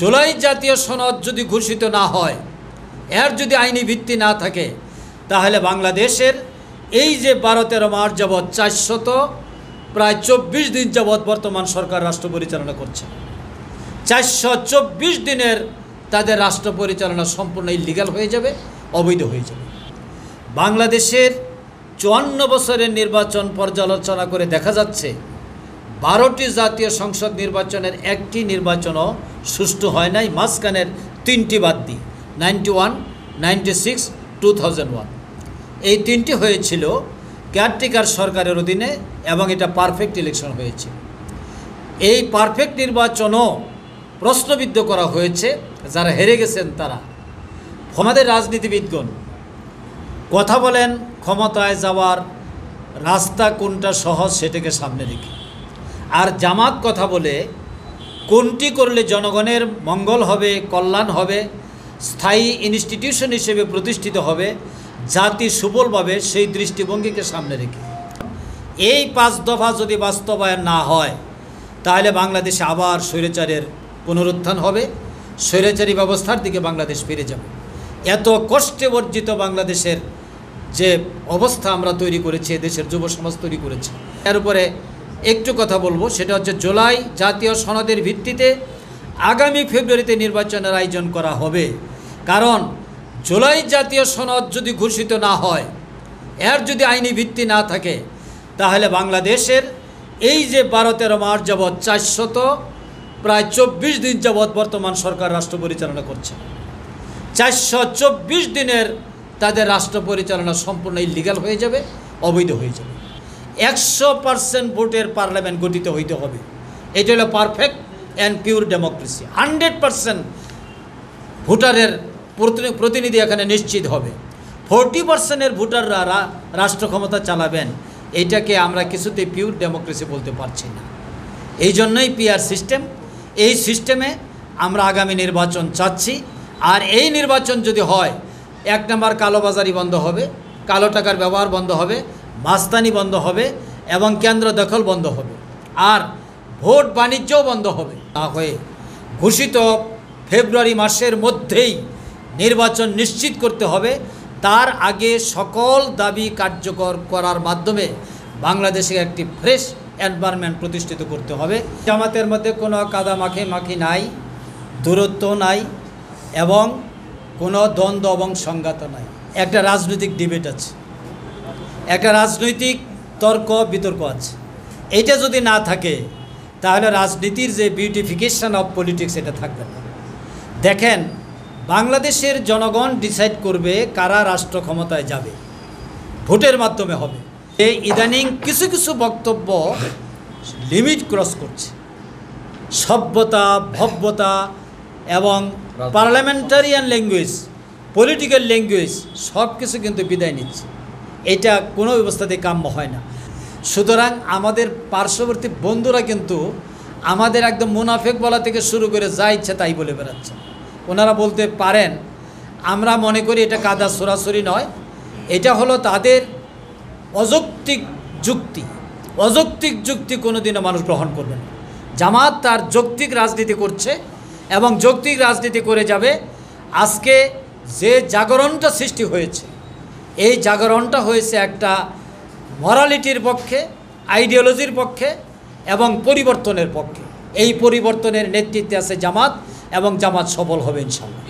জুলাই জাতীয় সনদ যদি ঘোষিত না হয়, এর যদি আইনি ভিত্তি না থাকে, তাহলে বাংলাদেশের এই যে 12-13 মাস যাবৎ 424 দিন যাবৎ বর্তমান সরকার রাষ্ট্র পরিচালনা করছে, 424 দিনের তাদের রাষ্ট্র পরিচালনা সম্পূর্ণ ইলিগাল হয়ে যাবে, অবৈধ হয়ে যাবে। বাংলাদেশের 54 বছরের নির্বাচন পর্যালোচনা করে দেখা যাচ্ছে 12টি জাতীয় সংসদ নির্বাচনের একটি নির্বাচনও সুষ্ঠু হয় নাই, মাঝখানের 3টি বাদ দিই, 91, 96, 2001। এই 3টি হয়েছিল কেয়ারটেকার সরকারের অধীনে এবং এটা পারফেক্ট ইলেকশন হয়েছিল। এই পারফেক্ট নির্বাচনও প্রশ্নবিদ্ধ করা হয়েছে, যারা হেরে গেছেন তারা। আমাদের রাজনীতিবিদগণ কথা বলেন ক্ষমতায় যাওয়ার রাস্তা কোনটা সহজ সেটাকে সামনে রেখে, আর জামাত কথা বলে কোনটি করলে জনগণের মঙ্গল হবে, কল্যাণ হবে, স্থায়ী ইনস্টিটিউশন হিসেবে প্রতিষ্ঠিত হবে, জাতি সুবল পাবে, সেই দৃষ্টিভঙ্গিকে সামনে রেখে এই 5 দফা যদি বাস্তবায়ন না হয়, তাহলে বাংলাদেশে আবার স্বৈরাচারের পুনরুত্থান হবে, স্বৈরাচারী ব্যবস্থার দিকে বাংলাদেশ ফিরে যাবে। এত কষ্টে অর্জিত বাংলাদেশের যে অবস্থা আমরা তৈরি করেছি, দেশের যুব সমাজ তৈরি করেছে, এর উপরে একটু কথা বলবো। সেটা হচ্ছে জুলাই জাতীয় সনদের ভিত্তিতে আগামী ফেব্রুয়ারিতে নির্বাচনের আয়োজন করা হবে। কারণ জুলাই জাতীয় সনদ যদি ঘোষিত না হয়, এর যদি আইনি ভিত্তি না থাকে, তাহলে বাংলাদেশের এই যে 12-13 মাস যাবৎ 424 দিন যাবৎ বর্তমান সরকার রাষ্ট্র পরিচালনা করছে, 424 দিনের তাদের রাষ্ট্র পরিচালনা সম্পূর্ণ ইলিগাল হয়ে যাবে, অবৈধ হয়ে যাবে। 100% ভোটের পার্লামেন্ট গঠিত হইতে হবে। এটা হলো পারফেক্ট অ্যান্ড পিওর ডেমোক্রেসি। 100% ভোটারের প্রতিনিধি এখানে নিশ্চিত হবে। 40% ভোটাররা রাষ্ট্র ক্ষমতা চালাবেন, এইটাকে আমরা কিছুতেই পিওর ডেমোক্রেসি বলতে পারছি না। এই জন্যই পিআর সিস্টেম। এই সিস্টেমে আমরা আগামী নির্বাচন চাচ্ছি। আর এই নির্বাচন যদি হয়, 1 নম্বর কালোবাজারি বন্ধ হবে, কালো টাকার ব্যবহার বন্ধ হবে, মাস্তানি বন্ধ হবে এবং কেন্দ্র দখল বন্ধ হবে, আর ভোট বাণিজ্যও বন্ধ হবে। না হয়ে ঘোষিত ফেব্রুয়ারি মাসের মধ্যেই নির্বাচন নিশ্চিত করতে হবে। তার আগে সকল দাবি কার্যকর করার মাধ্যমে বাংলাদেশে একটি ফ্রেশ এনভায়রনমেন্ট প্রতিষ্ঠিত করতে হবে। জামাতের মধ্যে কোনো কাদা মাখি নাই, দূরত্ব নাই এবং কোনো দ্বন্দ্ব এবং সংঘাত নাই। একটা রাজনৈতিক ডিবেট আছে, একটা রাজনৈতিক তর্ক বিতর্ক আছে। এইটা যদি না থাকে, তাহলে রাজনীতির যে বিউটিফিকেশন অফ পলিটিক্স এটা থাকবে না। দেখেন, বাংলাদেশের জনগণ ডিসাইড করবে কারা রাষ্ট্র ক্ষমতায় যাবে, ভোটের মাধ্যমে হবে। এই ইদানিং কিছু কিছু বক্তব্য লিমিট ক্রস করছে। সভ্যতা, ভব্যতা এবং পার্লামেন্টারিয়ান ল্যাঙ্গুয়েজ, পলিটিক্যাল ল্যাঙ্গুয়েজ সব কিছু কিন্তু বিদায় নিচ্ছে। এটা কোনো ব্যবস্থাতে কাম্য হয় না। সুতরাং আমাদের পার্শ্ববর্তী বন্ধুরা কিন্তু আমাদের একদম মুনাফেক বলা থেকে শুরু করে যা ইচ্ছা তাই বলে বেড়াচ্ছে। ওনারা বলতে পারেন, আমরা মনে করি এটা কাদা সরাসরি নয়, এটা হলো তাদের অযৌক্তিক যুক্তি। অযৌক্তিক যুক্তি কোনোদিনও মানুষ গ্রহণ করবে না। জামাত তার যৌক্তিক রাজনীতি করছে এবং যৌক্তিক রাজনীতি করে যাবে। আজকে যে জাগরণটা সৃষ্টি হয়েছে, এই জাগরণটা হয়েছে একটা মরালিটির পক্ষে, আইডিওলজির পক্ষে এবং পরিবর্তনের পক্ষে। এই পরিবর্তনের নেতৃত্বে আছে জামাত এবং জামাত সফল হবে ইনশাআল্লাহ।